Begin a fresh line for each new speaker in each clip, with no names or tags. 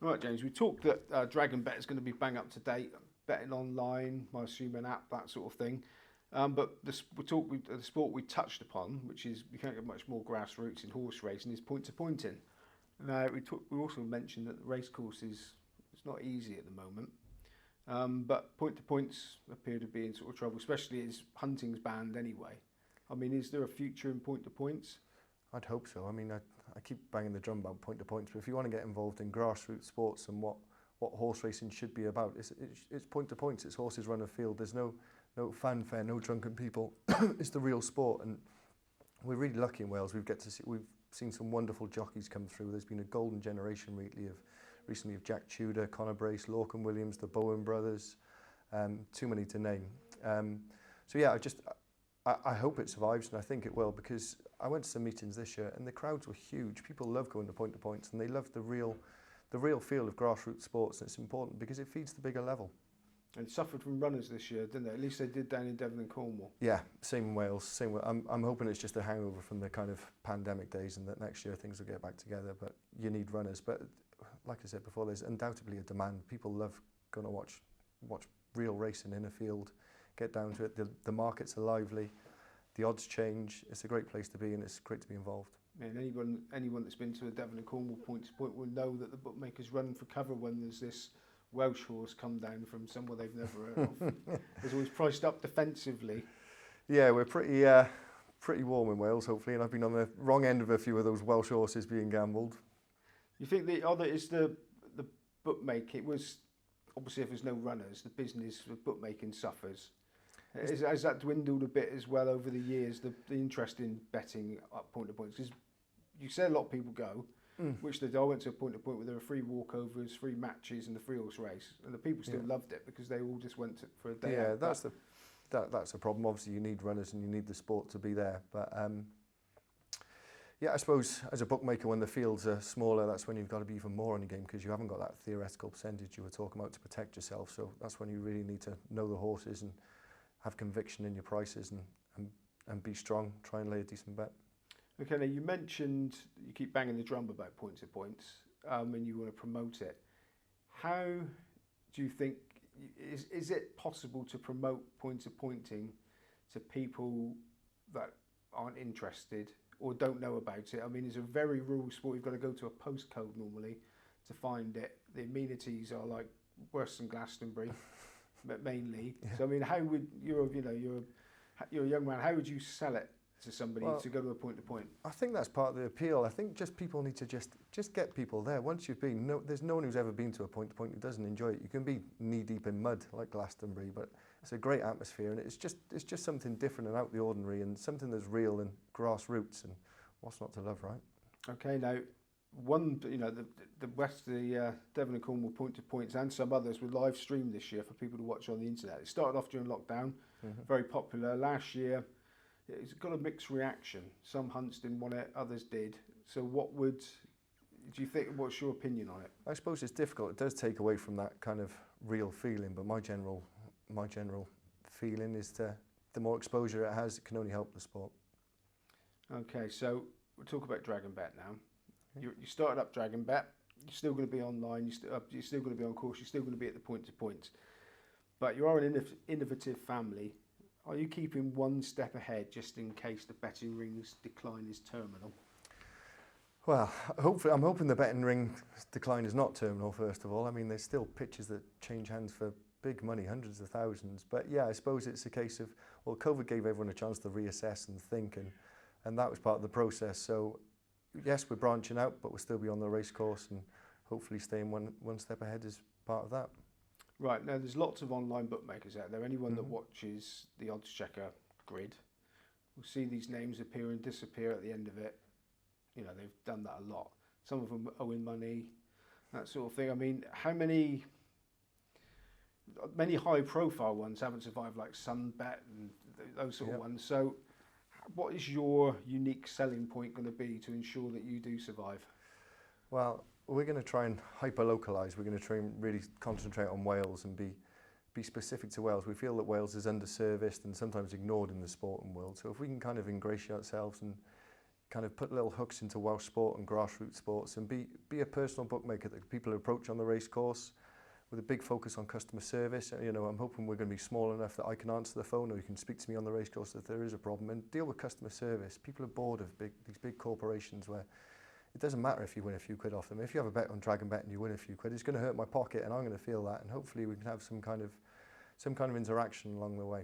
All right, James, we talked that Dragon Bet is going to be bang up to date, betting online, I assume an app, that sort of thing. But the sport we touched upon, which is you can't get much more grassroots in horse racing, is point to pointing. Now we also mentioned that the race course is it's not easy at the moment, but point to points appear to be in sort of trouble, especially as hunting's banned anyway. I mean, is there a future in point to points?
I'd hope so. I mean, I keep banging the drum about point to points, but if you want to get involved in grassroots sports and what horse racing should be about, it's point to points. It's horses run a field. There's no fanfare, no drunken people. It's the real sport, and we're really lucky in Wales. We've seen some wonderful jockeys come through. There's been a golden generation recently of Jack Tudor, Conor Brace, Lorcan Williams, the Bowen brothers. Too many to name. So yeah, I hope it survives, and I think it will, because I went to some meetings this year and the crowds were huge. People love going to points, and they love the real feel of grassroots sports, and it's important because it feeds the bigger level.
And suffered from runners this year, didn't they? At least they did down in Devon and Cornwall.
Yeah, same in Wales. I'm hoping it's just a hangover from the kind of pandemic days, and that next year things will get back together. But you need runners. But like I said before, there's undoubtedly a demand. People love going to watch real racing in a field. Get down to it. The markets are lively. The odds change. It's a great place to be, and it's great to be involved.
And anyone that's been to a Devon and Cornwall point to point will know that the bookmakers run for cover when there's this Welsh horse come down from somewhere they've never heard of. It's always priced up defensively. Yeah,
we're pretty warm in Wales, hopefully, and I've been on the wrong end of a few of those Welsh horses being gambled.
You think the other is the bookmaking? It was obviously if there's no runners, the business of bookmaking suffers. Has that dwindled a bit as well over the years? The interest in betting up point to points, because you said a lot of people go. Which they do. I went to a point where there were free walkovers, free matches, and the free horse race, and the people still loved it because they all just went for a day.
Yeah, that's a problem. Obviously, you need runners and you need the sport to be there. But yeah, I suppose as a bookmaker, when the fields are smaller, that's when you've got to be even more on your game, because you haven't got that theoretical percentage you were talking about to protect yourself. So that's when you really need to know the horses and have conviction in your prices and be strong. Try and lay a decent bet.
Okay, now you mentioned you keep banging the drum about point to points, and you want to promote it. How do you think, is it possible to promote point to pointing to people that aren't interested or don't know about it? I mean, it's a very rural sport. You've got to go to a postcode normally to find it. The amenities are like worse than Glastonbury, but mainly. Yeah. So I mean, how would you're a young man? How would you sell it to somebody to go to a point to point?
I think that's part of the appeal. I think just people need to just get people there. Once you've been, there's no one who's ever been to a point to point who doesn't enjoy it. You can be knee deep in mud like Glastonbury, but it's a great atmosphere, and it's just something different and out the ordinary, and something that's real and grassroots, and what's not to love, right?
Okay, now the Devon and Cornwall point to points and some others were live streamed this year for people to watch on the internet. It started off during lockdown, very popular. Last year, it's got a mixed reaction. Some hunts didn't want it, others did. So do you think, what's your opinion on it?
I suppose it's difficult. It does take away from that kind of real feeling, but my general feeling is the more exposure it has, it can only help the sport.
Okay, so we'll talk about Dragon Bet now. You started up Dragon Bet. You're still going to be online. You're still going to be on course. You're still going to be at the point to points. But you are an innovative family. Are you keeping one step ahead just in case the betting ring's decline is terminal?
Well, hopefully, I'm hoping the betting ring decline is not terminal, first of all. I mean, there's still pitches that change hands for big money, hundreds of thousands. But yeah, I suppose it's a case of, well, COVID gave everyone a chance to reassess and think, and that was part of the process. So yes, we're branching out, but we'll still be on the race course, and hopefully staying one step ahead is part of that.
Right, now there's lots of online bookmakers out there. Anyone that watches the odds checker grid will see these names appear and disappear at the end of it. You know, they've done that a lot. Some of them owing money, that sort of thing. I mean, how many high profile ones haven't survived, like Sunbet and those sort of ones? So what is your unique selling point going to be to ensure that you do survive?
Well, we're going to try and hyper-localise. We're going to try and really concentrate on Wales and be specific to Wales. We feel that Wales is underserviced and sometimes ignored in the sporting world. So if we can kind of ingratiate ourselves and kind of put little hooks into Welsh sport and grassroots sports and be a personal bookmaker that people approach on the race course with a big focus on customer service. You know, I'm hoping we're going to be small enough that I can answer the phone or you can speak to me on the race course if there is a problem and deal with customer service. People are bored of these big corporations where it doesn't matter if you win a few quid off them. If you have a bet on Dragon Bet and you win a few quid, it's going to hurt my pocket and I'm going to feel that, and hopefully we can have some kind of interaction along the way.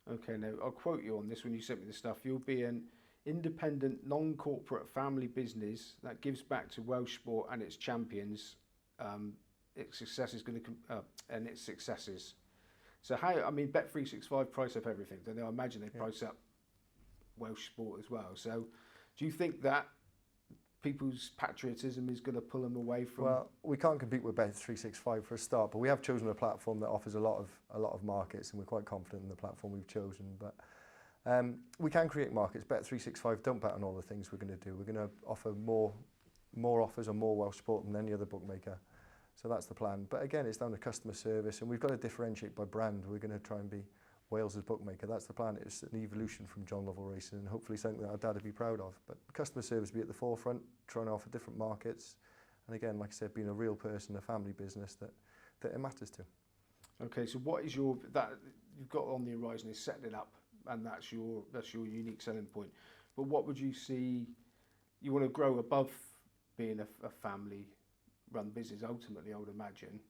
Okay, now I'll quote you on this when you sent me the stuff. You'll be an independent, non-corporate family business that gives back to Welsh sport and its champions. Its success is going to and its successes. So how? I mean, Bet365 price up everything. Don't they? I imagine they price up Welsh sport as well. So, do you think that people's patriotism is going to pull them away from?
Well, we can't compete with Bet365 for a start, but we have chosen a platform that offers a lot of markets, and we're quite confident in the platform we've chosen. But we can create markets. Bet365 don't bet on all the things we're going to do. We're going to offer more offers on more Welsh sport than any other bookmaker. So that's the plan. But again, it's down to customer service, and we've got to differentiate by brand. We're going to try and be Wales's bookmaker. That's the plan. It's an evolution from John Lovell Racing, and hopefully something that our dad would be proud of. But customer service be at the forefront, trying to offer different markets. And again, like I said, being a real person, a family business that it matters to.
Okay, so what is that you've got on the horizon is setting it up, and that's your unique selling point. But what would you see? You want to grow above being a family run business ultimately, I would imagine.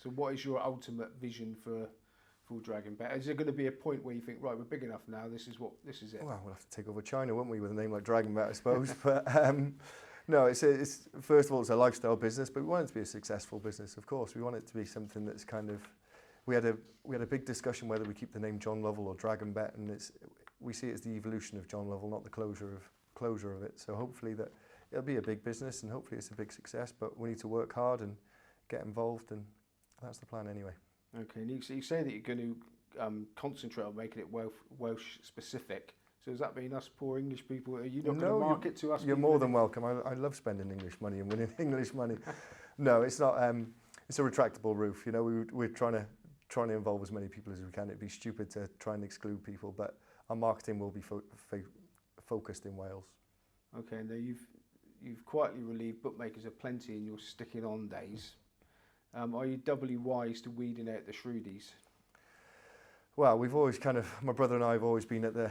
So what is your ultimate vision for Full Dragon Bet? Is there going to be a point where you think, right, we're big enough now, this is it?
Well, we'll have to take over China, won't we, with a name like Dragon Bet, I suppose. But no, it's first of all, it's a lifestyle business, but we want it to be a successful business, of course. We want it to be something that's kind of, we had a big discussion whether we keep the name John Lovell or Dragon Bet, and we see it as the evolution of John Lovell, not the closure of it. So hopefully that it'll be a big business, and hopefully it's a big success, but we need to work hard and get involved, and that's the plan anyway.
Okay, and you say that you're going to concentrate on making it Welsh specific. So does that mean us poor English people, are you not going to market to us?
You're more than welcome. I love spending English money and winning English money. No, it's not. It's a retractable roof. You know, we're trying to involve as many people as we can. It'd be stupid to try and exclude people, but our marketing will be focused in Wales.
Okay, now you've quietly relieved bookmakers of plenty in your sticking on days. Are you doubly wise to weeding out the shrewdies?
Well, we've always my brother and I have always been at the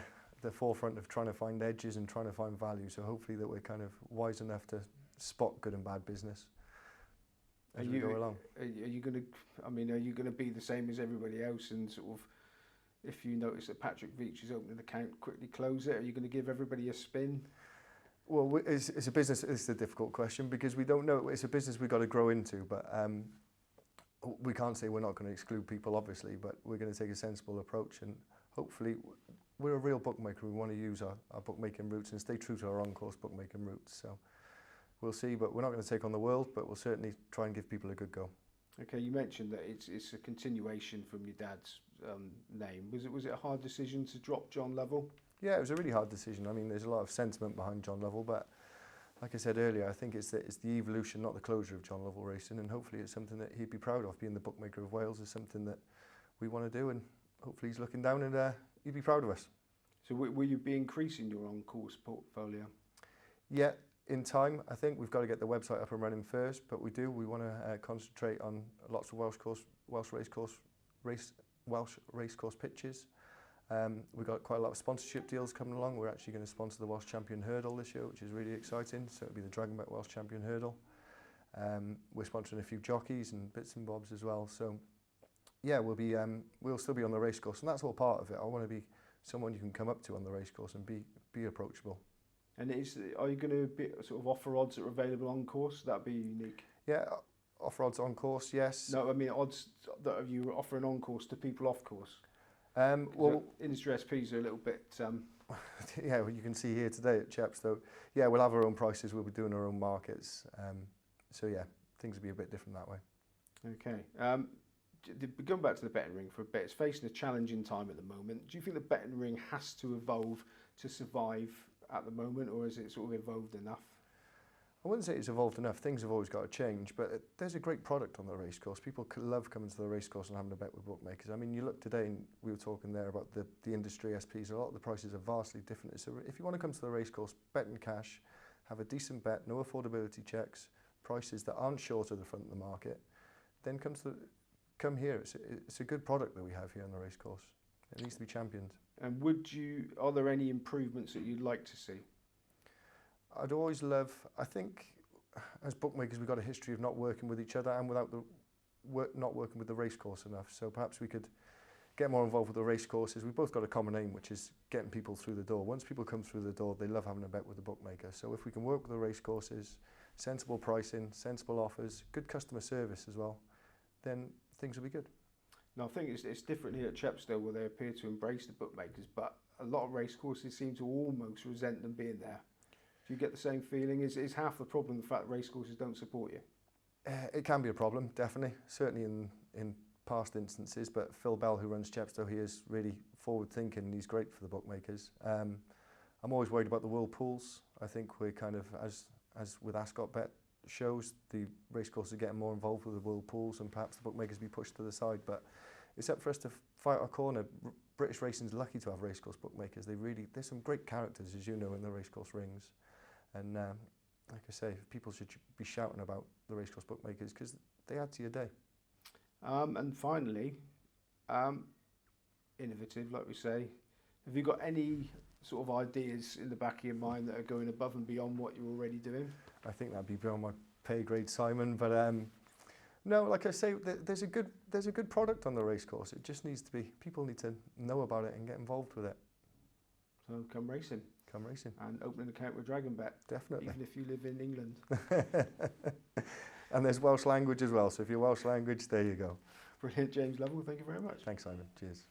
forefront of trying to find edges and trying to find value. So hopefully that we're kind of wise enough to spot good and bad business as we go along.
Are you going to be the same as everybody else and sort of, if you notice that Patrick Veach is opening an account, quickly close it? Are you going to give everybody a spin?
Well, it's a business. It's a difficult question because we don't know. It's a business we've got to grow into, but we can't say we're not going to exclude people, obviously, but we're going to take a sensible approach, and hopefully we're a real bookmaker. We want to use our bookmaking roots and stay true to our on-course bookmaking roots. So we'll see, but we're not going to take on the world, but we'll certainly try and give people a good go.
Okay, you mentioned that it's a continuation from your dad's name. Was it a hard decision to drop John Lovell?
Yeah, it was a really hard decision. I mean, there's a lot of sentiment behind John Lovell, but like I said earlier, I think it's the evolution, not the closure of John Lovell Racing, and hopefully it's something that he'd be proud of. Being the bookmaker of Wales is something that we want to do, and hopefully he's looking down and he'd be proud of us. So
will you be increasing your on-course portfolio?
Yeah, in time. I think we've got to get the website up and running first, but we want to concentrate on lots of Welsh racecourse pitches. We've got quite a lot of sponsorship deals coming along. We're actually going to sponsor the Welsh Champion Hurdle this year, which is really exciting. So it'll be the Dragon Bet Welsh Champion Hurdle. We're sponsoring a few jockeys and bits and bobs as well. So yeah, we'll still be on the racecourse, and that's all part of it. I want to be someone you can come up to on the racecourse and be approachable. And
are you going to be sort of offer odds that are available on course? That'd be unique.
Yeah, offer odds on course, yes.
No, I mean odds that you offering on course to people off course.
Well,
industry SPs are a little bit.
Yeah, well, you can see here today at Chaps, though. Yeah, we'll have our own prices. We'll be doing our own markets. So yeah, things will be a bit different that way.
Okay. Going back to the betting ring for a bit, it's facing a challenging time at the moment. Do you think the betting ring has to evolve to survive at the moment, or is it sort of evolved enough?
I wouldn't say it's evolved enough. Things have always got to change, but there's a great product on the racecourse. People love coming to the racecourse and having a bet with bookmakers. I mean, you look today, and we were talking there about the industry SPs. A lot of the prices are vastly different. So if you want to come to the racecourse, bet in cash, have a decent bet, no affordability checks, prices that aren't short of the front of the market, then come here. It's a good product that we have here on the racecourse. It needs to be championed.
And are there any improvements that you'd like to see?
I'd always love, I think, as bookmakers, we've got a history of not working with each other and not working with the racecourse enough. So perhaps we could get more involved with the racecourses. We've both got a common aim, which is getting people through the door. Once people come through the door, they love having a bet with the bookmaker. So if we can work with the racecourses, sensible pricing, sensible offers, good customer service as well, then things will be good.
Now, I think it's different here at Chepstow, where they appear to embrace the bookmakers, but a lot of racecourses seem to almost resent them being there. Do you get the same feeling? Is half the problem the fact that racecourses don't support you?
It can be a problem, definitely. Certainly in past instances, but Phil Bell, who runs Chepstow, he is really forward-thinking and he's great for the bookmakers. I'm always worried about the whirlpools. I think we're kind of, as with Ascot Bet shows, the racecourses are getting more involved with the whirlpools and perhaps the bookmakers be pushed to the side, but it's up for us to fight our corner. British racing's lucky to have racecourse bookmakers. There's some great characters, as you know, in the racecourse rings. And like I say, people should be shouting about the racecourse bookmakers because they add to your day.
And finally, innovative, like we say. Have you got any sort of ideas in the back of your mind that are going above and beyond what you're already doing?
I think that'd be beyond my pay grade, Simon. But no, like I say, there's a good product on the racecourse. It just needs to be, people need to know about it and get involved with it.
So come racing.
Come racing.
And open an account with Dragon Bet.
Definitely.
Even if you live in England.
And there's Welsh language as well. So if you're Welsh language, there you go.
Brilliant, James Lovell. Thank you very much.
Thanks, Simon. Cheers.